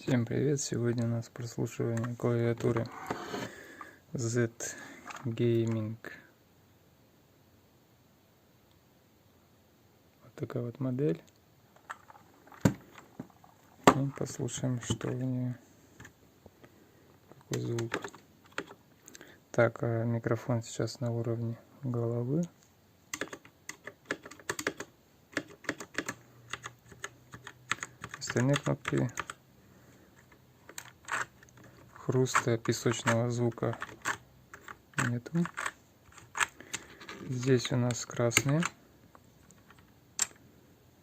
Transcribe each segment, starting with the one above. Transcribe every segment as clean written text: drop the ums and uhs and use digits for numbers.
Всем привет! Сегодня у нас прослушивание клавиатуры Z Gaming. Вот такая вот модель. И послушаем, что у нее, какой звук. Так, микрофон сейчас на уровне головы. Остальные кнопки хруста, песочного звука нету. Здесь у нас красные.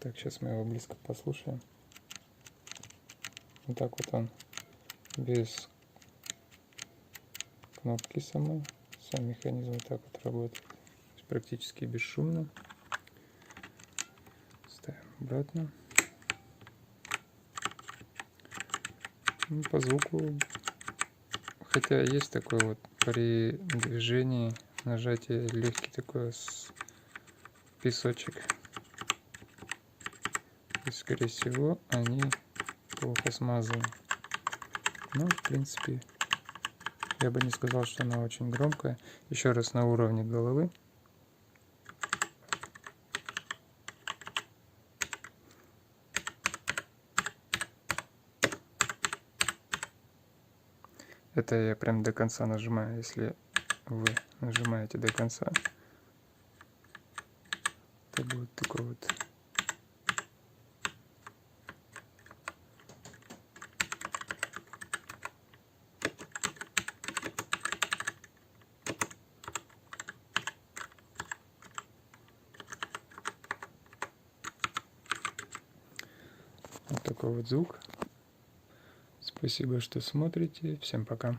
Так, сейчас мы его близко послушаем. Вот так вот он без кнопки самой. Сам механизм вот так вот работает. Практически бесшумно. Ставим обратно. Ну, по звуку, хотя есть такой вот при движении нажатие легкий такой песочек. И, скорее всего, они плохо смазаны. Ну, в принципе, я бы не сказал, что она очень громкая. Еще раз на уровне головы. Это я прям до конца нажимаю. Если вы нажимаете до конца, то будет такой вот такой вот звук. Спасибо, что смотрите. Всем пока.